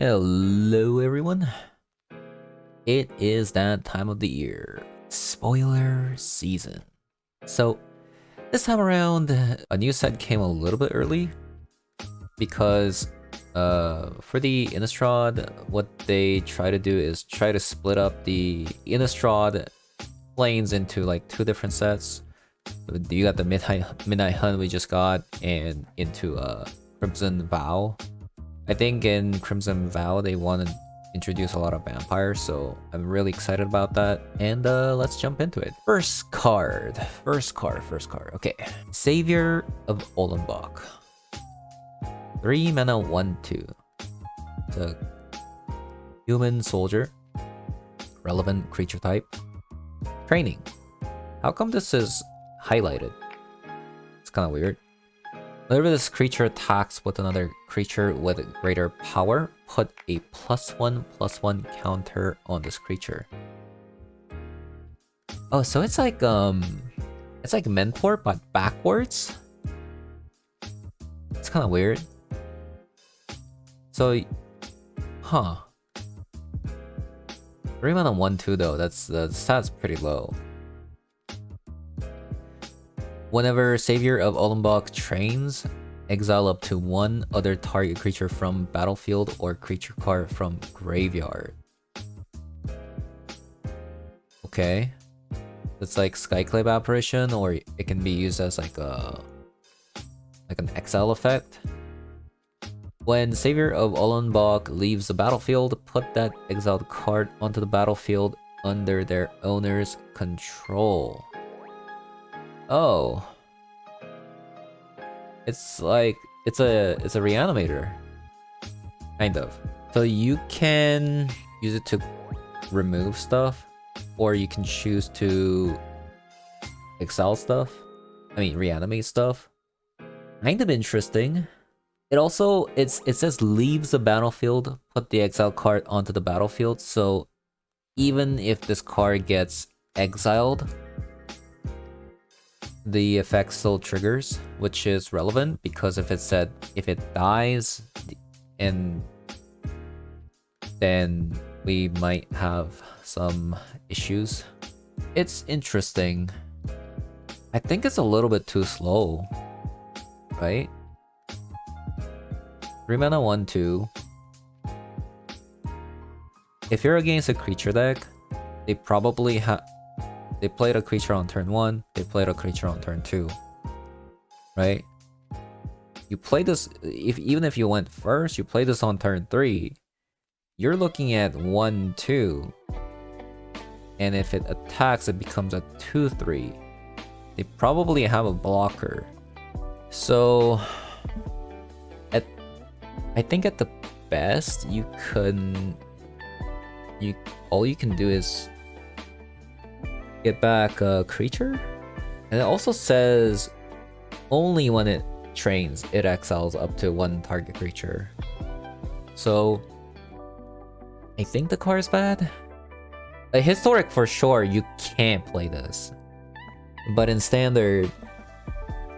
Hello everyone. It is that time of the year. Spoiler season. So this time around, a new set came a little bit early because for the Innistrad, what they try to do is try to split up the Innistrad planes into like two different sets. You got the Midnight Hunt we just got, and into Crimson Vow. I think in Crimson Vow they want to introduce a lot of vampires, so I'm really excited about that. And let's jump into it. First card. Okay. Savior of Ollenbock. 3 mana 1/2. It's a human soldier. Relevant creature type. Training. How come this is highlighted? It's kind of weird. Whenever this creature attacks with another creature with greater power, put a +1/+1 counter on this creature. Oh, so it's like Mentor but backwards. It's kind of weird. So, 3 mana 1/2 though. That's the stat's pretty low. Whenever Savior of Ollenbock trains, exile up to one other target creature from battlefield or creature card from graveyard. Okay. It's like Skyclave Apparition, or it can be used as like an exile effect. When Savior of Ollenbock leaves the battlefield, put that exiled card onto the battlefield under their owner's control. Oh, it's like it's a reanimator, kind of. So you can use it to remove stuff, or you can choose to exile stuff. I mean, reanimate stuff. Kind of interesting. It says leaves the battlefield, put the exile card onto the battlefield. So even if this card gets exiled, the effect still triggers, which is relevant because if it dies, and then we might have some issues. It's interesting. I think it's a little bit too slow, right? 3 mana 1/2. If you're against a creature deck, they probably they played a creature on turn 1, they played a creature on turn 2, right? You play this, even if you went first, you play this on turn 3, you're looking at 1/2, and if it attacks, it becomes a 2/3. They probably have a blocker. So, I think at the best, all you can do is get back a creature. And it also says only when it trains, it exiles up to one target creature. So I think the card is bad. Like, historic for sure, you can't play this. But in standard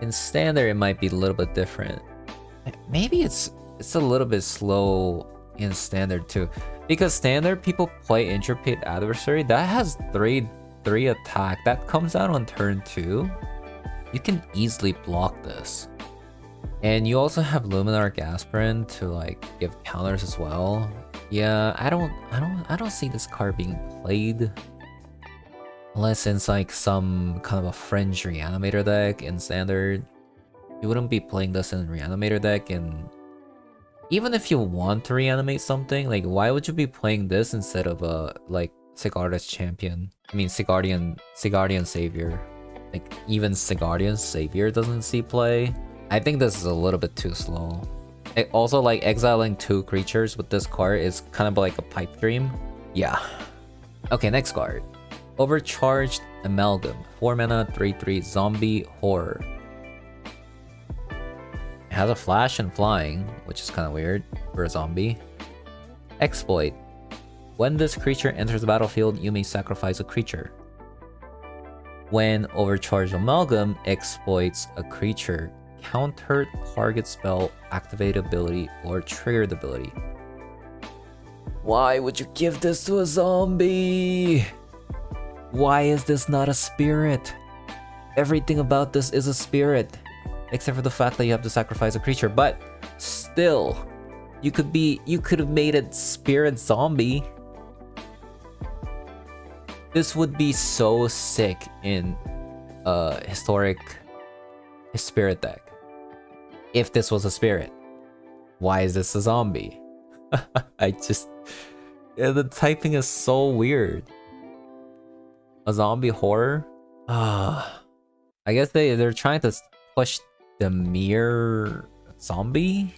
it might be a little bit different. Maybe it's a little bit slow in standard too. Because standard, people play Intrepid Adversary. That has 3 attack. That comes out on turn 2. You can easily block this. And you also have Luminarch Aspirant to like give counters as well. Yeah, I don't see this card being played. Unless it's like some kind of a fringe reanimator deck in standard. You wouldn't be playing this in reanimator deck, and even if you want to reanimate something, like why would you be playing this instead of like Sigarda's Champion? I mean Sigardian Savior. Like even Sigardian Savior doesn't see play. I think this is a little bit too slow. Also, like exiling 2 creatures with this card is kind of like a pipe dream. Yeah. Okay, next card. Overcharged Amalgam. 4 mana 3/3 zombie horror. It has a flash and flying, which is kind of weird for a zombie. Exploit. When this creature enters the battlefield, you may sacrifice a creature. When Overcharged Amalgam exploits a creature, counter target spell, activate ability, or triggered ability. Why would you give this to a zombie? Why is this not a spirit? Everything about this is a spirit. Except for the fact that you have to sacrifice a creature, but still, you could have made it spirit zombie. This would be so sick in historic spirit deck. If this was a spirit. Why is this a zombie? The typing is so weird. A zombie horror? I guess they're trying to push the mere zombie?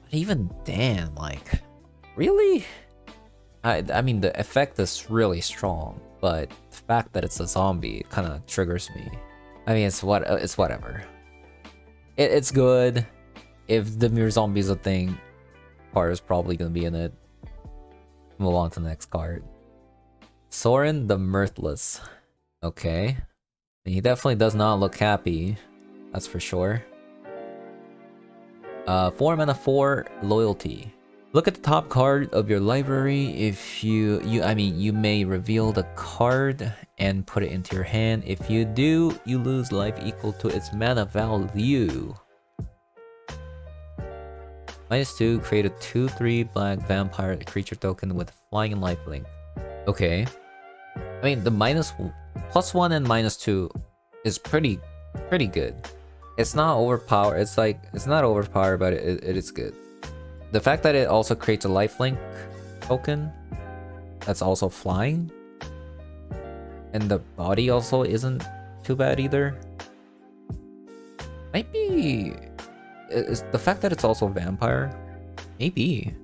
But even then, like, really? I mean, the effect is really strong, but the fact that it's a zombie kind of triggers me. I mean, it's whatever. It's good. If the mere zombie is a thing, card is probably gonna be in it. Move on to the next card. Sorin the Mirthless. Okay. He definitely does not look happy. That's for sure. 4 mana 4 loyalty. Look at the top card of your library. If you may reveal the card and put it into your hand. If you do, you lose life equal to its mana value. -2, create a 2/3 black vampire creature token with flying and lifelink. Okay. I mean, the +1 and -2 is pretty good. It's not overpowered. It's not overpowered, but it is good. The fact that it also creates a lifelink token that's also flying, and the body also isn't too bad either. Might be is the fact that it's also vampire. Maybe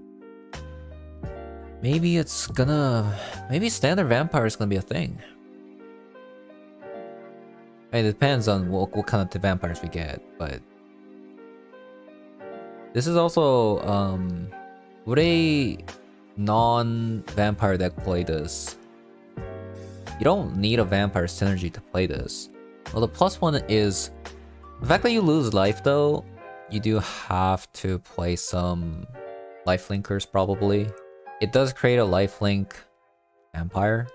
standard vampire is gonna be a thing. I mean, it depends on what kind of vampires we get, but this is also would a non-vampire deck play this? You don't need a vampire synergy to play this. Well, the +1 is the fact that you lose life though. You do have to play some lifelinkers probably. It does create a lifelink vampire.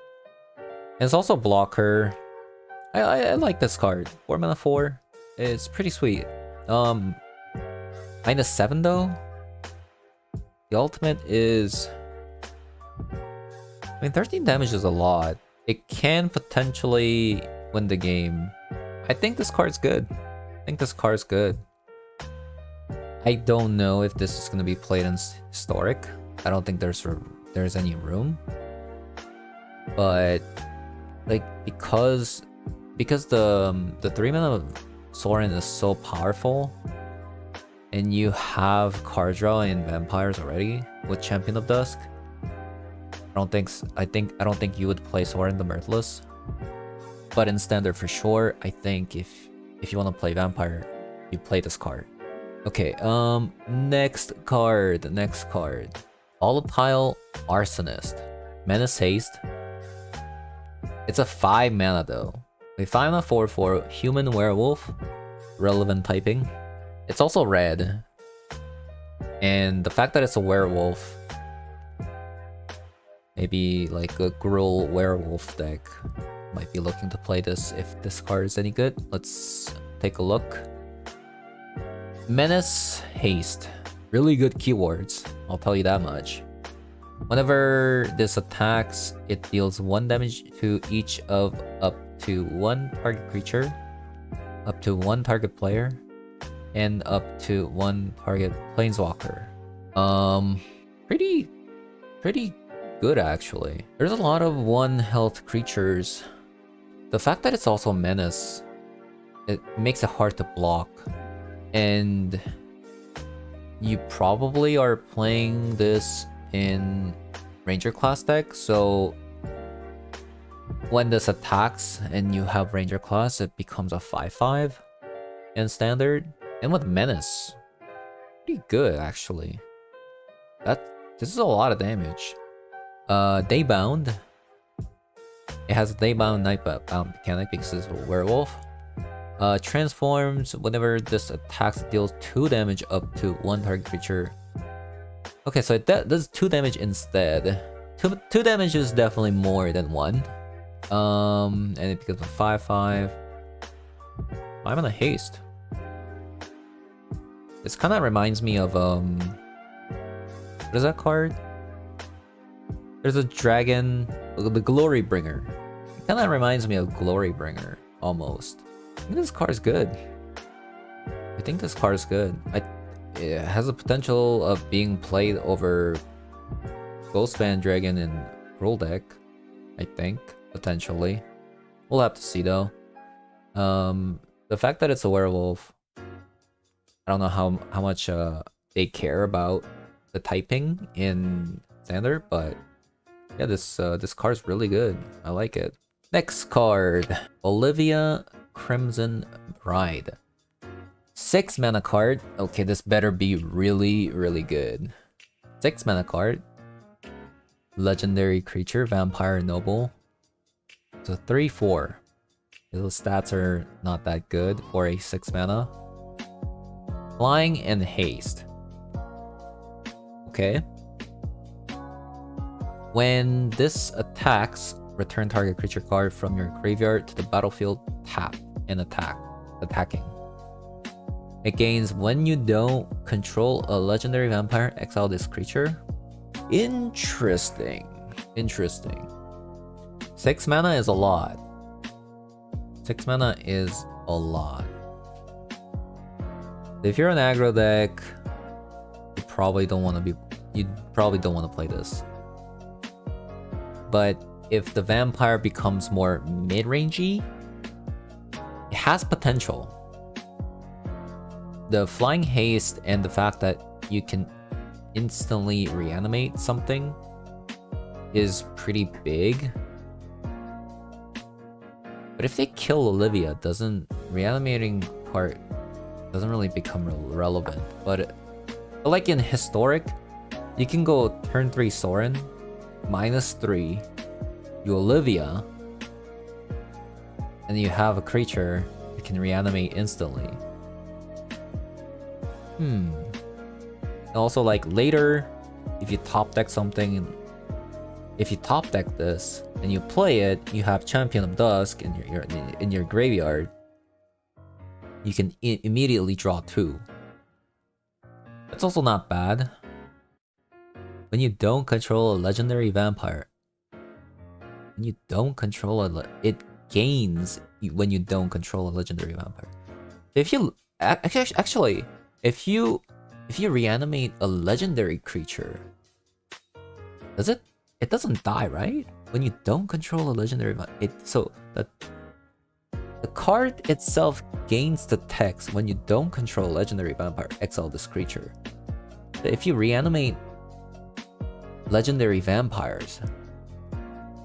And it's also blocker. I like this card. 4 mana 4. It's pretty sweet. -7 though. The ultimate is, I mean, 13 damage is a lot. It can potentially win the game. I think this card's good. I don't know if this is gonna be played in historic. I don't think there's any room. But like because the 3 mana Sorin is so powerful, and you have card draw in vampires already with Champion of Dusk. I don't think you would play Sorin the Mirthless. But in standard for sure, I think if you want to play vampire, you play this card. Okay, next card. Volatile Arsonist. Menace Haste. It's a 5 mana though. A 5 mana 4/4 human werewolf. Relevant typing. It's also red. And the fact that it's a werewolf, maybe like a Gruul werewolf deck might be looking to play this if this card is any good. Let's take a look. Menace Haste. Really good keywords, I'll tell you that much. Whenever this attacks, it deals 1 damage to each of up to 1 target creature, up to 1 target player, and up to 1 target planeswalker. Pretty good actually. There's a lot of 1 health creatures. The fact that it's also menace, it makes it hard to block. And you probably are playing this in Ranger class deck, so when this attacks and you have Ranger class, it becomes a 5/5 in standard. And with menace, pretty good actually. This is a lot of damage. Daybound. It has a Daybound Nightbound mechanic because it's a werewolf. Transforms. Whenever this attacks, it deals 2 damage up to 1 target creature Okay, so it does 2 damage instead. 2 damage is definitely more than 1. And it becomes a 5/5. I'm in a haste. This kind of reminds me of what is that card? There's a dragon, the Glory Bringer. It kind of reminds me of Glory Bringer almost. I think this card is good. I think this card is good. It has the potential of being played over Ghostband Dragon and Rule deck. I think potentially. We'll have to see though. The fact that it's a werewolf, I don't know how much they care about the typing in Standard, but yeah, this card's really good. I like it. Next card, Olivia Crimson Bride. 6 mana card. Okay, this better be really, really good. 6 mana card. Legendary creature, Vampire Noble. So 3/4. Those stats are not that good for a 6 mana. Flying and haste. Okay. When this attacks, return target creature card from your graveyard to the battlefield tapped and attacking. It gains when you don't control a legendary vampire, exile this creature. Interesting. 6 mana is a lot. 6 mana is a lot. If you're an aggro deck, you probably don't want to play this. But if the vampire becomes more mid-rangey, it has potential. The flying haste and the fact that you can instantly reanimate something is pretty big. But if they kill Olivia, reanimating part doesn't really become relevant. But like in Historic, you can go turn 3 Sorin, -3, you Olivia, and you have a creature that can reanimate instantly. And also, like later, if you top deck something, if you top deck this and you play it, you have Champion of Dusk in your graveyard. You can immediately draw 2. That's also not bad. When you don't control a legendary vampire, it gains when you don't control a legendary vampire. If you actually, if you reanimate a legendary creature, it doesn't die, right? When you don't control a legendary vampire, so the card itself gains the text when you don't control a legendary vampire, exile this creature. If you reanimate legendary vampires,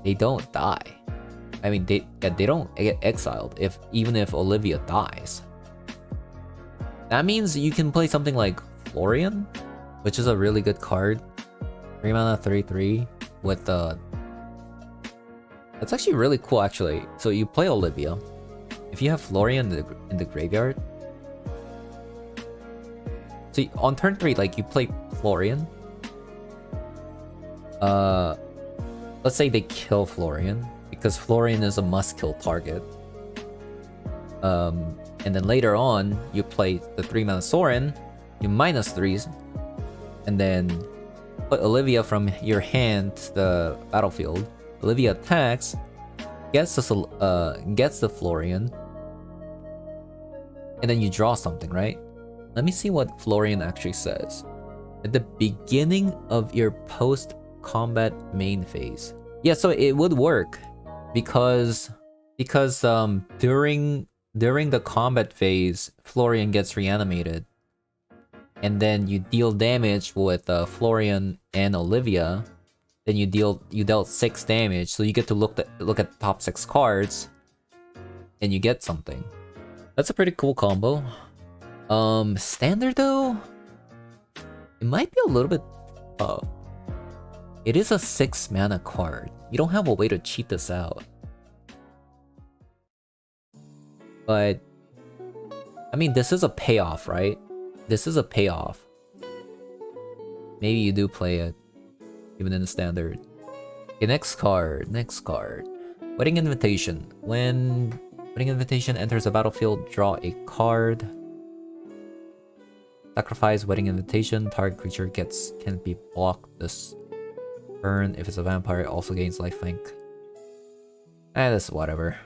they don't die. I mean, they don't get exiled even if Olivia dies. That means you can play something like Florian, which is a really good card. 3 mana, 3/3 with that's actually really cool actually. So you play Olivia. If you have Florian in the graveyard, so on turn 3, like you play Florian. Let's say they kill Florian because Florian is a must-kill target. And then later on, you play the 3 mana Sorin, you -3s, and then put Olivia from your hand to the battlefield. Olivia attacks, gets the Florian, and then you draw something, right? Let me see what Florian actually says. At the beginning of your post-combat main phase. Yeah, so it would work because during the combat phase, Florian gets reanimated, and then you deal damage with Florian and Olivia. Then you dealt 6 damage, so you get to look at the top 6 cards, and you get something. That's a pretty cool combo. Standard though, it might be a little bit tough. It is a 6 mana card. You don't have a way to cheat this out. But I mean, this is a payoff, right? This is a payoff. maybe you do play it, even in the standard. Okay, next card. Wedding Invitation. When Wedding Invitation enters the battlefield, draw a card. Sacrifice Wedding Invitation. Target creature can be blocked this turn. If it's a vampire, it also gains lifelink. This is whatever.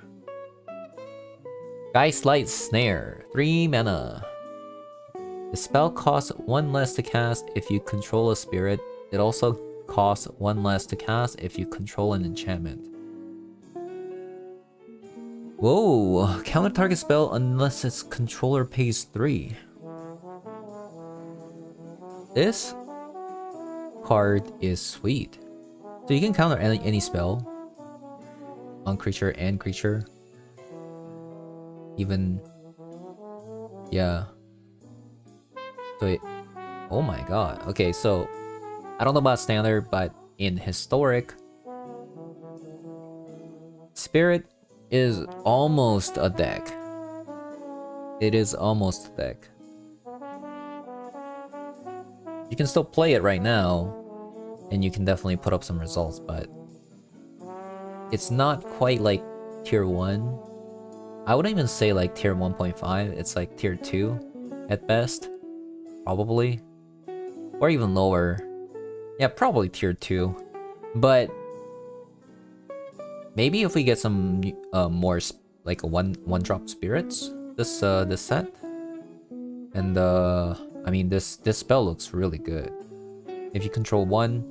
Geistlight Snare. 3 mana. The spell costs 1 less to cast if you control a spirit. It also costs 1 less to cast if you control an enchantment. Whoa! Counter target spell unless its controller pays 3. This card is sweet. So you can counter any spell on creature and creature. Even... yeah. So oh my god. Okay, so I don't know about standard, but in historic, Spirit is almost a deck. It is almost a deck. You can still play it right now, and you can definitely put up some results, but it's not quite like tier 1. I wouldn't even say like tier 1.5, it's like tier 2 at best. Probably. Or even lower. Yeah, probably tier 2. But maybe if we get some more like a one drop spirits this set. And I mean this spell looks really good. If you control 1,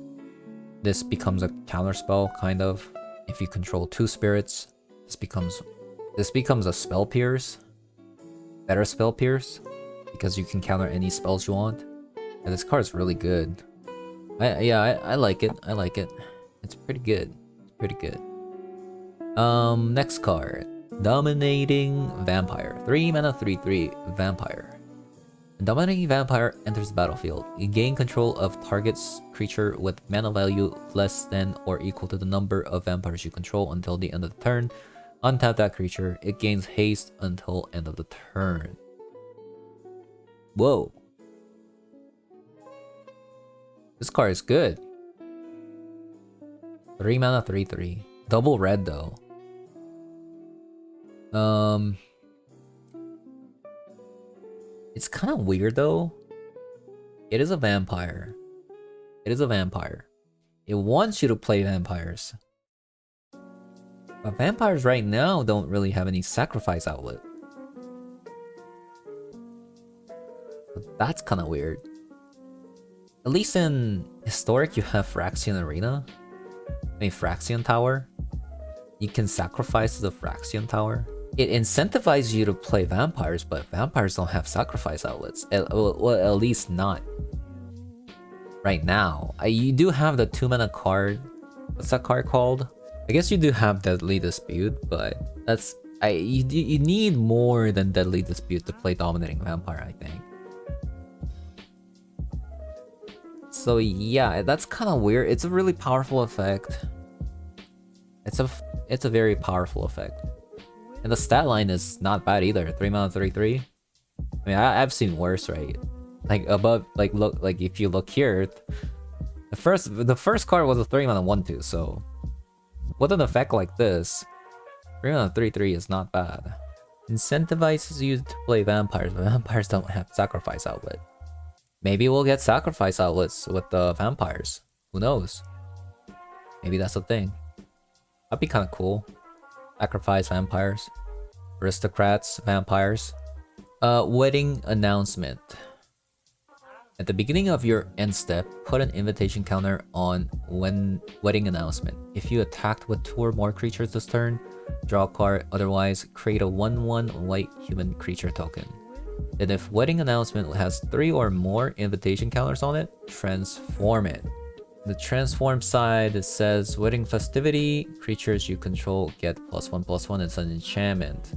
this becomes a counter spell kind of. If you control 2 spirits, this becomes a spell pierce. Better spell pierce. Because you can counter any spells you want. And this card is really good. I like it. I like it. It's pretty good. It's pretty good. Next card. Dominating Vampire. 3 mana 3/3 Vampire. A Dominating Vampire enters the battlefield. You gain control of target's creature with mana value less than or equal to the number of vampires you control until the end of the turn. Untap that creature. It gains haste until end of the turn. Whoa. This card is good. 3 mana 3/3. Double red though. It's kind of weird though. It is a vampire. It is a vampire. It wants you to play vampires. But vampires right now don't really have any sacrifice outlet. But that's kind of weird. At least in historic you have Phyrexian Arena. I mean Phyrexian Tower. You can sacrifice the Phyrexian Tower. It incentivizes you to play vampires, but vampires don't have sacrifice outlets. Well, at least not right now. You do have the 2 mana card. What's that card called? I guess you do have Deadly Dispute, but that's you need more than Deadly Dispute to play Dominating Vampire, I think. So yeah, that's kind of weird. It's a really powerful effect. It's a very powerful effect. And the stat line is not bad either. 3 mana 3/3. I mean, I've seen worse, right? Like above, like look, like if you look here, the first card was a 3 mana 1/2. So with an effect like this, 3 mana 3/3 is not bad. Incentivizes you to play vampires, but vampires don't have sacrifice outlet. Maybe we'll get sacrifice outlets with the vampires. Who knows? Maybe that's the thing. That'd be kind of cool. Sacrifice vampires. Aristocrats, vampires. Wedding announcement. At the beginning of your end step, put an invitation counter on when wedding announcement. If you attacked with 2 or more creatures this turn, draw a card. Otherwise, create a 1/1 white human creature token. Then if wedding announcement has 3 or more invitation counters on it, transform it. The transform side, it says wedding festivity, creatures you control get +1/+1. It's an enchantment.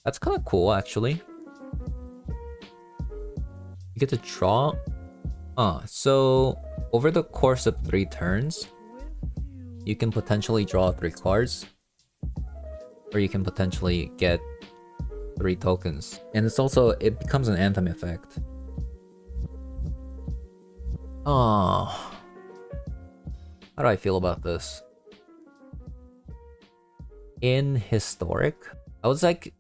That's kind of cool actually. You get to draw. So over the course of 3 turns, you can potentially draw 3 cards, or you can potentially get 3 tokens. And it's also, it becomes an anthem effect. Oh, how do I feel about this? In Historic, I was like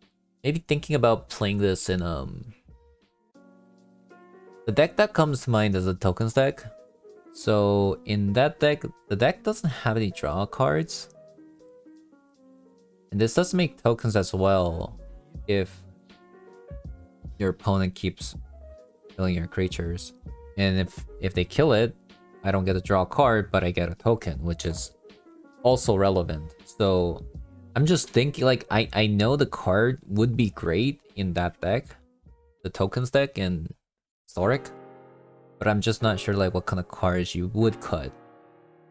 maybe thinking about playing this in the deck that comes to mind is a tokens deck. So in that deck, the deck doesn't have any draw cards. And this does make tokens as well if your opponent keeps killing your creatures. And if they kill it, I don't get to draw a card, but I get a token, which is also relevant. So I'm just thinking, like, I know the card would be great in that deck, the tokens deck in Historic, but I'm just not sure like what kind of cards you would cut.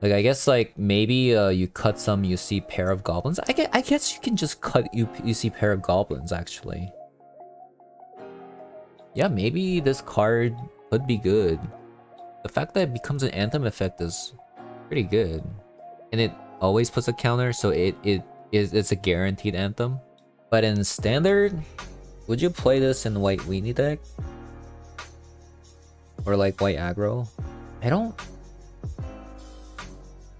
Like, I guess like maybe you cut some you see pair of goblins. I guess you can just cut you see pair of goblins actually. Yeah, maybe this card could be good. The fact that it becomes an anthem effect is pretty good, and it always puts a counter, so it's a guaranteed anthem. But in standard, would you play this in white weenie deck? Or like white aggro? I don't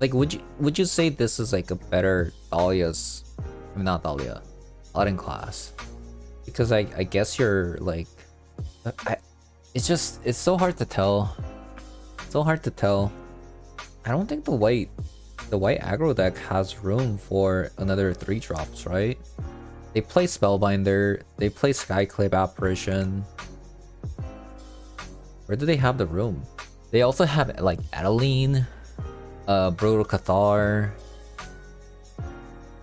like, would you say this is like a better Thalia's, I mean not Thalia, Aladdin class? Because I guess you're like, it's so hard to tell. So hard to tell. I don't think the white aggro deck has room for another 3 drops, right? They play Spellbinder, they play Skyclave Apparition. Where do they have the room? They also have like Adeline, Brutal Cathar.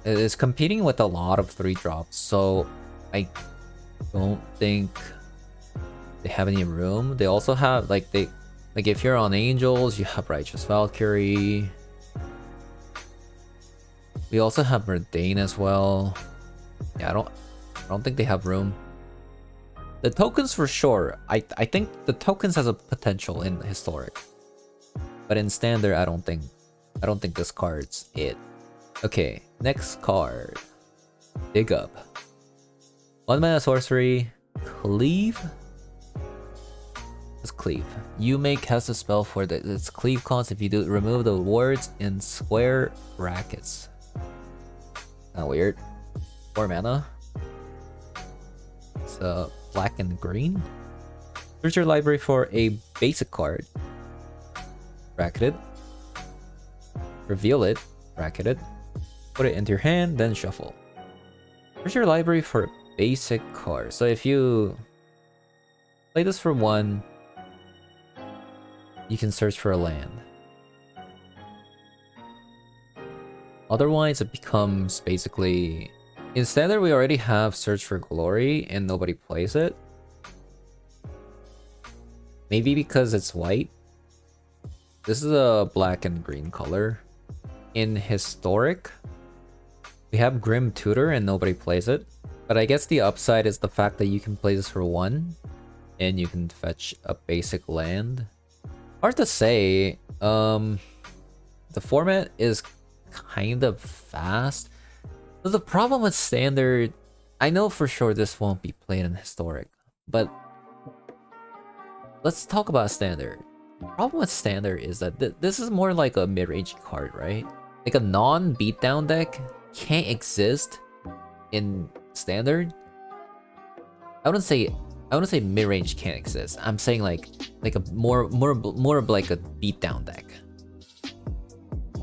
It's competing with a lot of 3 drops, so I don't think they have any room. They also have like if you're on Angels, you have Righteous Valkyrie. We also have Merdane as well. Yeah, I don't think they have room. The tokens for sure. I think the tokens has a potential in Historic, but in Standard, I don't think this card's it. Okay, next card. Dig Up. 1 mana sorcery. Cleave. Let's Cleave. You may cast a spell for its Cleave cost if you do remove the words in square brackets. Kinda weird. 4 mana. It's black and green. Search your library for a basic card. Bracketed. Reveal it. Bracketed. Put it into your hand, then shuffle. Search your library for a basic card. So if you play this for 1, you can search for a land. Otherwise, it becomes basically... In Standard, we already have Search for Glory and nobody plays it. Maybe because it's white. This is a black and green color. In Historic, we have Grim Tutor and nobody plays it. But I guess the upside is the fact that you can play this for 1 and you can fetch a basic land. Hard to say. The format is kind of fast. But the problem with Standard, I know for sure this won't be played in Historic, but let's talk about Standard. The problem with Standard is that this is more like a mid-range card, right? Like a non-beatdown deck can't exist in Standard. I wouldn't say mid-range can't exist. I'm saying like a more of like a beatdown deck.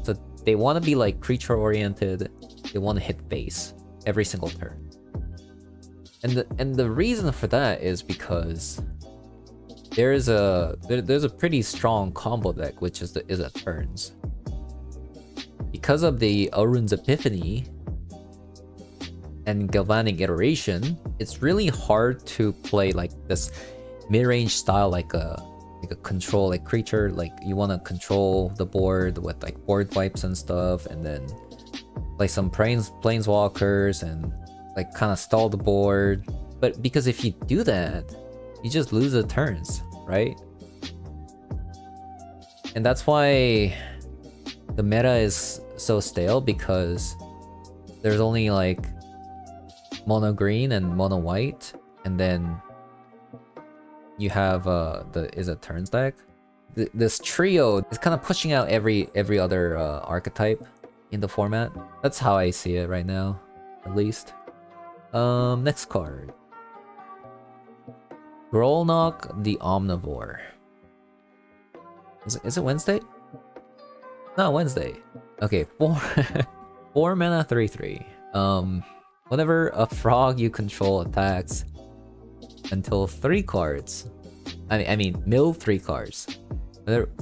So they want to be like creature oriented. They want to hit face every single turn. And the reason for that is because there's a pretty strong combo deck which is a turns. Because of the Arun's Epiphany and Galvanic Iteration, it's really hard to play like this mid-range style, like a control like creature, like you want to control the board with like board wipes and stuff, and then play some planeswalkers and like kind of stall the board. But because if you do that, you just lose the turns, right? And that's why the meta is so stale, because there's only like mono green and mono white, and then you have the Is It Turns deck. this trio is kind of pushing out every other archetype in the format. That's how I see it right now, at least. Next card. Grolnok the Omnivore. Is it Wednesday? No, Wednesday. Okay, 4 mana 3/3. Whenever a frog you control attacks until 3 cards, I mean mill 3 cards.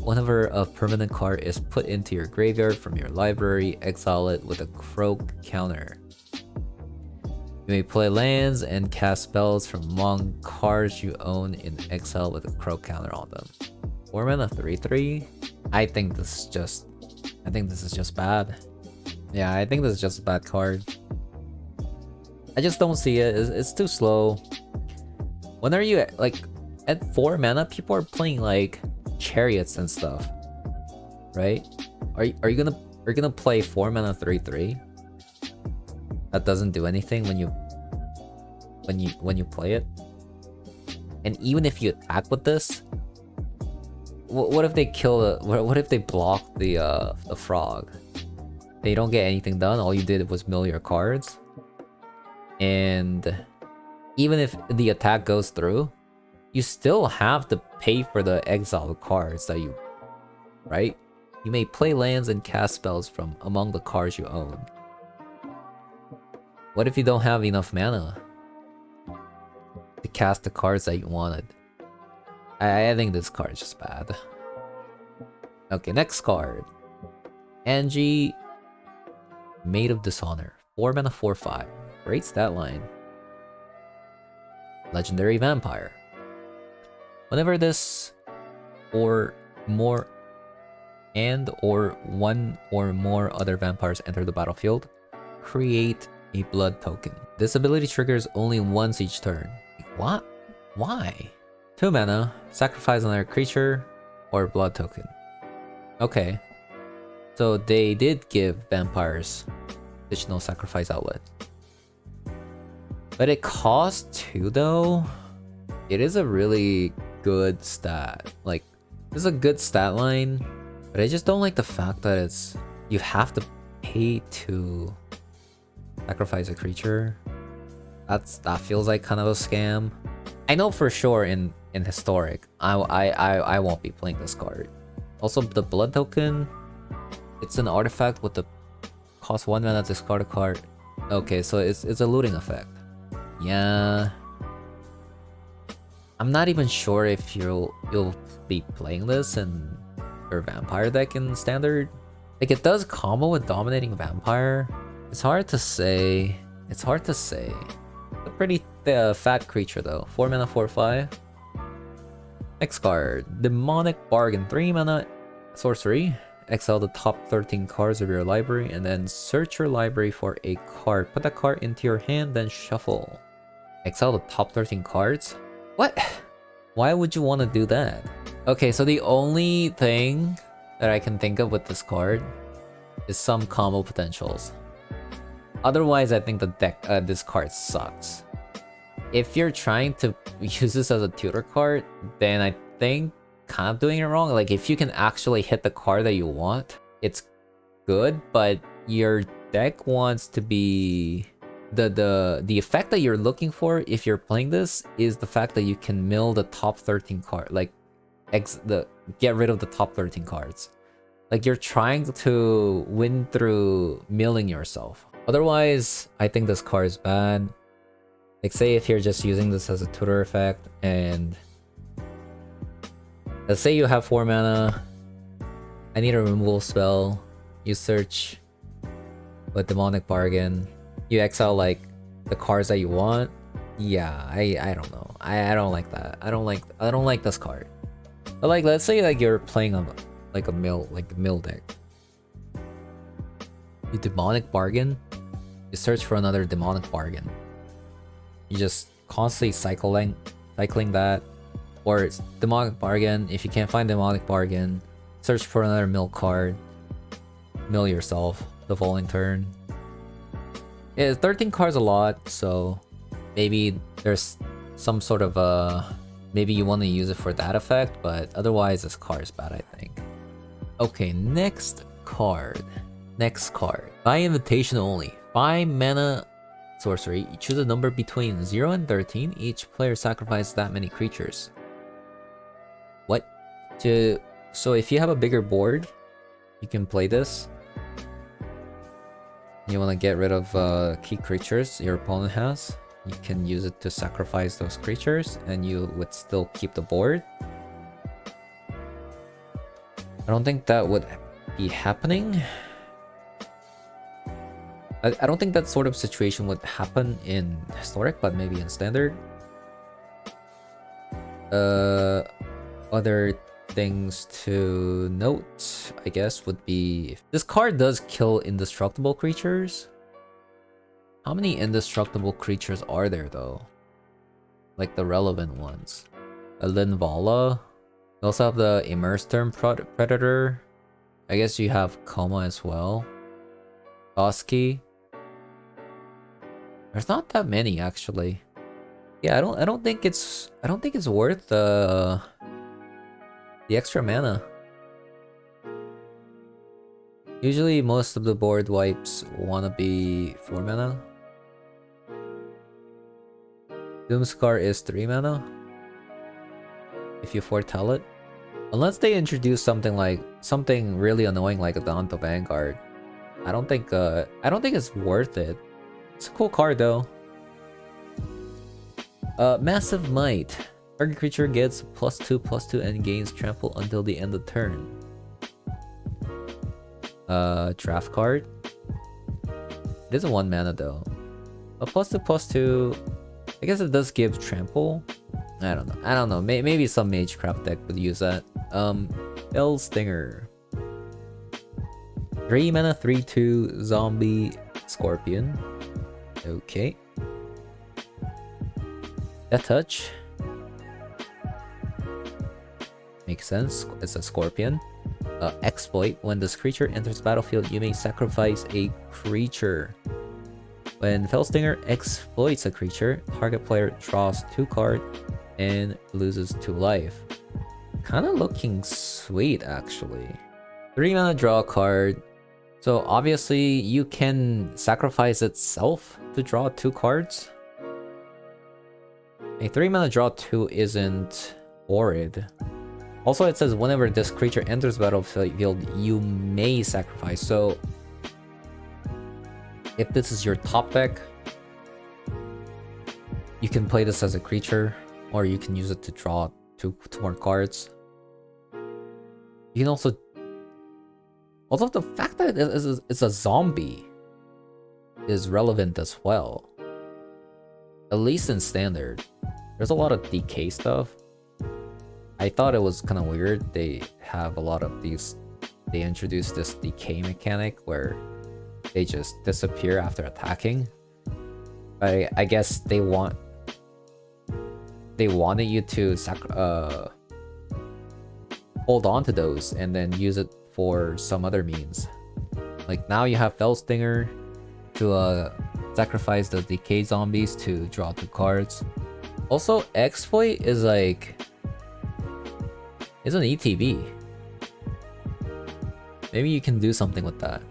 Whenever a permanent card is put into your graveyard from your library, exile it with a croak counter. You may play lands and cast spells from among cards you own in exile with a croak counter on them. 4 mana 3/3. I think this is just bad. Yeah, I think this is just a bad card. I just don't see it. It's too slow. When are you like at 4 mana? People are playing like chariots and stuff, right? Are you gonna play 4 mana 3/3? That doesn't do anything when you play it. And even if you attack with this, what if they kill what if they block the frog? They don't get anything done. All you did was mill your cards. And even if the attack goes through, you still have to pay for the exiled cards that you, right? You may play lands and cast spells from among the cards you own. What if you don't have enough mana to cast the cards that you wanted? I think this card is just bad. Okay, next card. Anje, Maid of Dishonor. 4 mana 4/5. Great stat line. Legendary Vampire. Whenever this or more or one or more other vampires enter the battlefield, create a blood token. This ability triggers only once each turn. What? Why? 2 mana, sacrifice another creature or blood token. Okay. So they did give vampires additional sacrifice outlet. But it costs 2 though. It is a really good stat. Like, this is a good stat line, but I just don't like the fact that it's you have to pay to sacrifice a creature. That feels like kind of a scam. I know for sure in historic, I won't be playing this card. Also, the blood token, it's an artifact with the cost 1 mana to discard a card. Okay, so it's a looting effect. Yeah. I'm not even sure if you'll be playing this in your vampire deck in standard. Like, it does combo with dominating vampire. It's hard to say. It's a pretty fat creature though. 4 mana 4/5. Next card, Demonic Bargain. 3 mana sorcery. Exile the top 13 cards of your library and then search your library for a card. Put that card into your hand, then shuffle. Exile the top 13 cards? What? Why would you want to do that? Okay, so the only thing that I can think of with this card is some combo potentials. Otherwise, I think the deck, this card sucks. If you're trying to use this as a tutor card, then I think kind of doing it wrong. Like, if you can actually hit the card that you want, it's good, but your deck wants to be the effect that you're looking for if you're playing this is the fact that you can mill the top 13 card, like get rid of the top 13 cards. Like, you're trying to win through milling yourself. Otherwise, I think this card is bad. Like, say if you're just using this as a tutor effect, and let's say you have 4 mana, I need a removal spell, you search with Demonic Bargain, you exile like the cards that you want. Yeah, I don't know. I don't like that. I don't like this card. But like, let's say like you're playing a mill deck. You Demonic Bargain, you search for another Demonic Bargain. You just constantly cycling that, or it's Demonic Bargain. If you can't find Demonic Bargain, search for another mill card. Mill yourself the following turn. Yeah, 13 cards a lot, so maybe there's some sort of maybe you want to use it for that effect, but otherwise this card is bad, I think. Okay, next card. Next card. By invitation only. 5 mana sorcery. You choose a number between 0 and 13. Each player sacrifices that many creatures. What? So if you have a bigger board, you can play this. You want to get rid of key creatures your opponent has. You can use it to sacrifice those creatures and you would still keep the board. I don't think that would be happening. I don't think that sort of situation would happen in Historic, but maybe in Standard. Other things to note, I guess, would be if this card does kill indestructible creatures. How many indestructible creatures are there though? Like the relevant ones. A Linvala. You also have the Immerse Term Predator. I guess you have Coma as well. Oski. There's not that many actually. Yeah, I don't think it's worth the extra mana. Usually most of the board wipes wanna be 4 mana. Doomscar is 3 mana. If you foretell it. Unless they introduce something really annoying like a Daunto Vanguard. I don't think it's worth it. It's a cool card though. Massive Might. Target creature gets +2/+2 and gains trample until the end of turn. Draft card. It is a 1 mana though. A +2/+2. I guess it does give trample. I don't know. Maybe some Magecraft deck would use that. Fellstinger. 3 mana, 3/2 zombie scorpion. Okay. Death Touch. Makes sense. It's a scorpion. Exploit. When this creature enters battlefield, you may sacrifice a creature. When Fellstinger exploits a creature, target player draws 2 cards and loses 2 life. Kinda looking sweet actually. 3 mana draw card. So obviously you can sacrifice itself to draw 2 cards. A 3 mana draw 2 isn't horrid. Also it says whenever this creature enters battlefield, you may sacrifice. So if this is your top deck, you can play this as a creature, or you can use it to draw two more cards. You can also the fact that it's a zombie is relevant as well. At least in Standard. There's a lot of decay stuff. I thought it was kind of weird. They have a lot of these. They introduced this decay mechanic where they just disappear after attacking. I guess they wanted you to hold on to those and then use it for some other means. Like now you have Fellstinger to sacrifice the decay zombies to draw 2 cards. Also, Exploit is like it's an ETB. Maybe you can do something with that.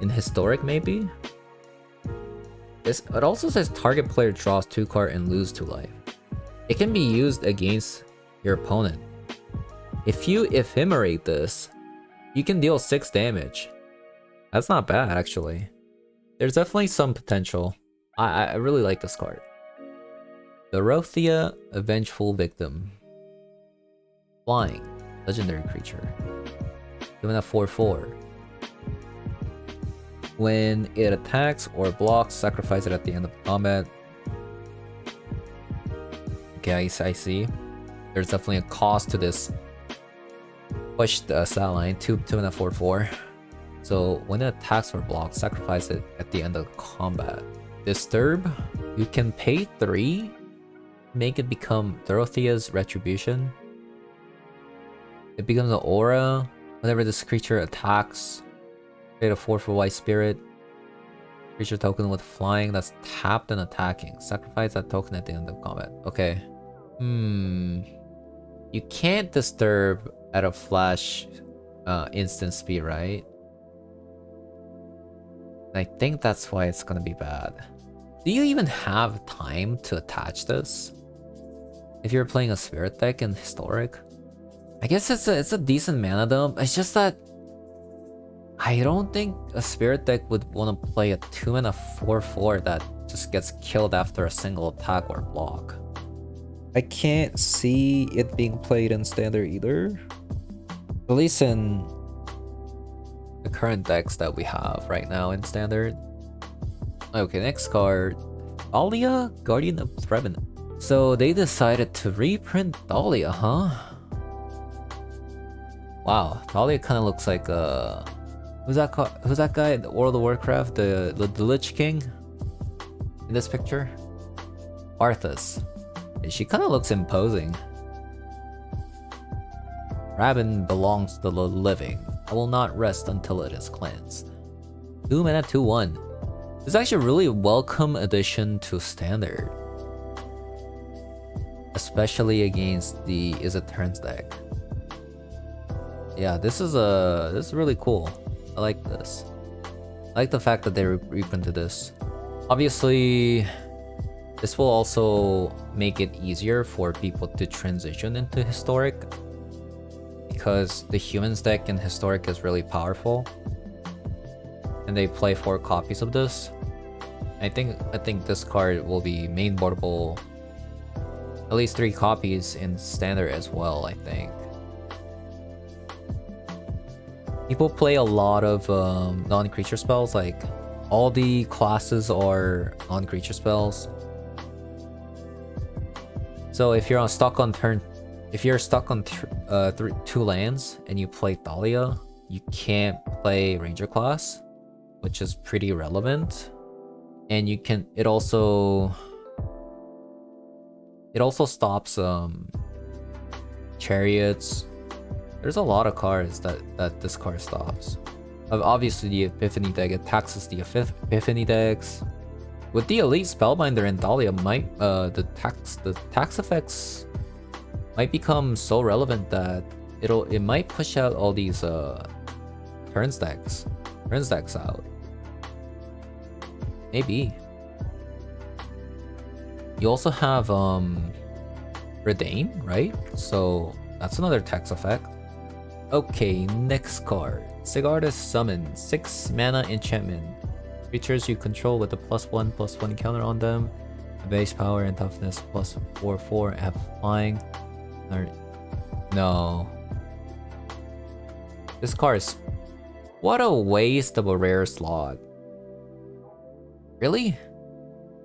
In Historic, maybe? It also says target player draws 2 cards and lose 2 life. It can be used against your opponent. If you ephemerate this, you can deal 6 damage. That's not bad, actually. There's definitely some potential. I really like this card. Dorothea, a Vengeful Victim. Flying. Legendary creature. Given a 4/4. When it attacks or blocks, sacrifice it at the end of combat. Okay, I see. There's definitely a cost to this. Push the stat line 2 and a 4/4. So when it attacks or blocks, sacrifice it at the end of combat. Disturb. You can pay 3. Make it become Dorothea's Retribution. It becomes an aura. Whenever this creature attacks, create a 4/4 white spirit. Creature token with flying that's tapped and attacking. Sacrifice that token at the end of combat. Okay. You can't disturb at a flash instant speed, right? I think that's why it's gonna be bad. Do you even have time to attach this? If you're playing a spirit deck in historic? I guess it's a decent mana dump. It's just that I don't think a spirit deck would want to play a 2-mana 4/4 that just gets killed after a single attack or block. I can't see it being played in standard either. At least in the current decks that we have right now in standard. Okay, next card. Thalia, Guardian of Thraben. So they decided to reprint Thalia, huh? Wow, Thalia kind of looks like who's that guy in World of Warcraft? The Lich King in this picture? Arthas. She kind of looks imposing. Thraben belongs to the living. I will not rest until it is cleansed. 2 mana 2/1. This is actually a really welcome addition to standard. Especially against the Is It Turns deck. Yeah, this is really cool. I like this. I like the fact that they reprinted this. Obviously, this will also make it easier for people to transition into historic, because the humans deck in historic is really powerful, and they play 4 copies of this. I think this card will be main boardable at least 3 copies in standard as well, I think. People play a lot of non-creature spells, like all the classes are non-creature spells. So if you're stuck on 2 lands and you play Thalia, you can't play Ranger class, which is pretty relevant. And it also stops chariots. There's a lot of cards that this card stops. Obviously the Epiphany deck, it taxes the Epiphany decks. With the Elite Spellbinder and Thalia, the tax effects might become so relevant that it might push out all these turns decks out. Maybe. You also have Redeem, right? So that's another tax effect. Okay, next card. Sigarda Summon. 6 mana enchantment. Creatures you control with a +1/+1 counter on them. Base power and toughness +4/4 have flying. No. This card is... What a waste of a rare slot. Really?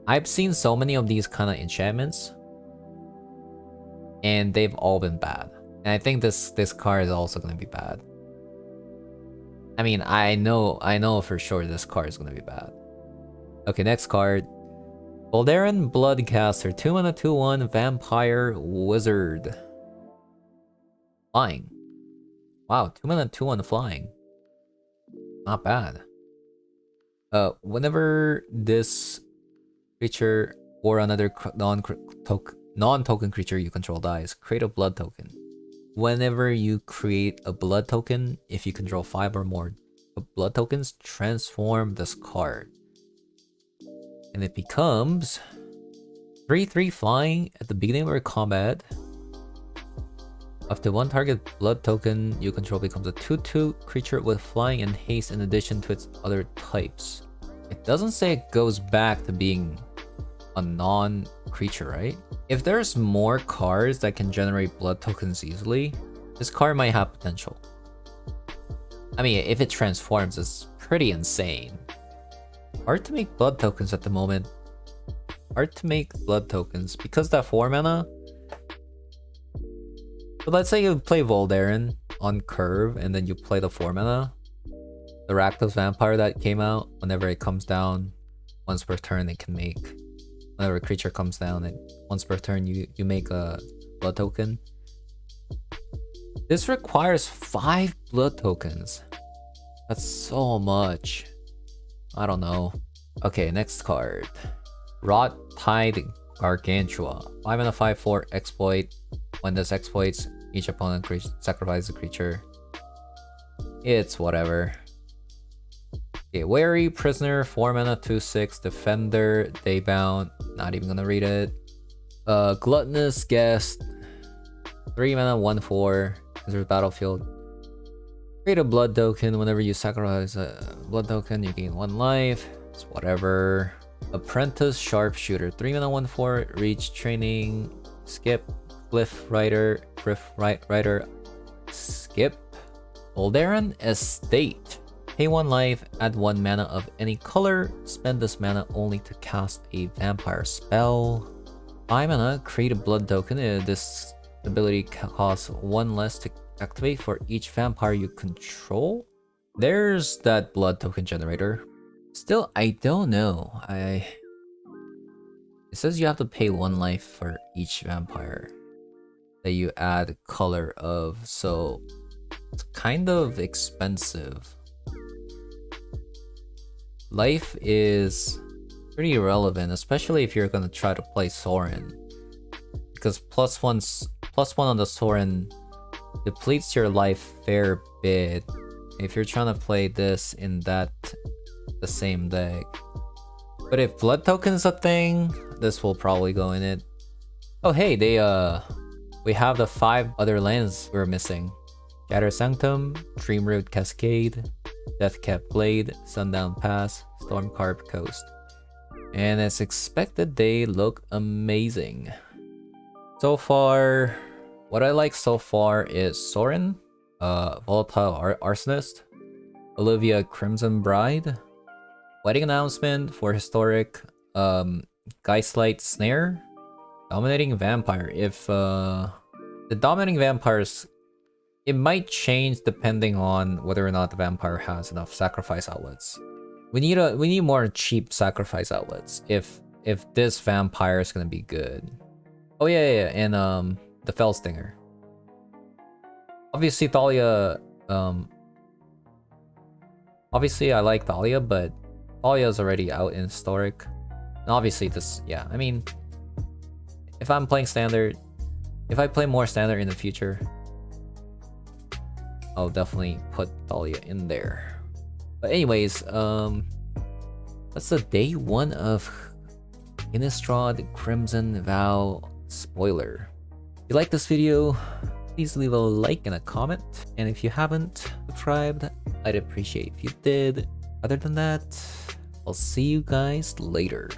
I've seen so many of these kind of enchantments, and they've all been bad. And I think this card is also going to be bad. I mean, I know for sure this card is going to be bad. Okay, next card. Voldaren Bloodcaster. 2 mana 2/1 Vampire Wizard. Flying. Wow, 2 mana 2/1 flying. Not bad. Whenever this creature or another non-token creature you control dies, create a blood token. Whenever you create a blood token, if you control 5 or more blood tokens, transform this card. And it becomes 3/3 flying at the beginning of your combat. Up to 1 target blood token you control becomes a 2/2 creature with flying and haste in addition to its other types. It doesn't say it goes back to being a non-creature, right? If there's more cards that can generate blood tokens easily, this card might have potential. I mean, if it transforms, it's pretty insane. Hard to make blood tokens at the moment. Hard to make blood tokens because that 4 mana. So let's say you play Voldaren on curve and then you play the 4 mana. The Rakdos Vampire that came out, whenever it comes down, once per turn it can make. Whenever a creature comes down, and once per turn you make a blood token. This requires 5 blood tokens. That's so much. I don't know. Okay, next card. Rot Tide Gargantua. 5 mana 5/4 exploit. When this exploits, Each opponent sacrifices a creature. It's whatever. Okay, Wary, Prisoner, 4 mana, 2/6, Defender, Daybound. Not even gonna read it. Gluttonous Guest, 3 mana, 1/4. Enter the battlefield. Create a blood token. Whenever you sacrifice a blood token, you gain 1 life. It's whatever. Apprentice Sharpshooter, 3 mana, 1/4. Reach, training, skip. Glyphrider, skip. Voldaren Estate. Pay 1 life, add 1 mana of any color. Spend this mana only to cast a vampire spell. 5 mana, create a blood token. This ability costs 1 less to activate for each vampire you control. There's that blood token generator. Still, I don't know. It says you have to pay 1 life for each vampire that you add color of, so it's kind of expensive. Life is pretty irrelevant, especially if you're gonna try to play Sorin, because +1 on the Sorin depletes your life fair bit if you're trying to play this in the same deck. But if blood token is a thing, this will probably go in it. Oh hey, we have the 5 other lands we were missing. Shatter Sanctum, Dreamroot Cascade, Deathcap Blade, Sundown Pass, Stormcarp Coast. And as expected, they look amazing. So far, what I like so far is Sorin, Volatile Arsonist, Olivia Crimson Bride, Wedding Announcement for Historic, Geistlight Snare, Dominating Vampire. If the Dominating Vampires, it might change depending on whether or not the vampire has enough sacrifice outlets. We need more cheap sacrifice outlets if this vampire is gonna be good. Oh yeah, and the Fellstinger. Obviously Thalia, obviously I like Thalia, but Thalia is already out in Historic. And obviously this, yeah, I mean, if I'm playing Standard, if I play more Standard in the future, I'll definitely put Thalia in there. But anyways, that's the day 1 of Innistrad Crimson Vow spoiler. If you like this video, please leave a like and a comment. And if you haven't subscribed, I'd appreciate if you did. Other than that, I'll see you guys later.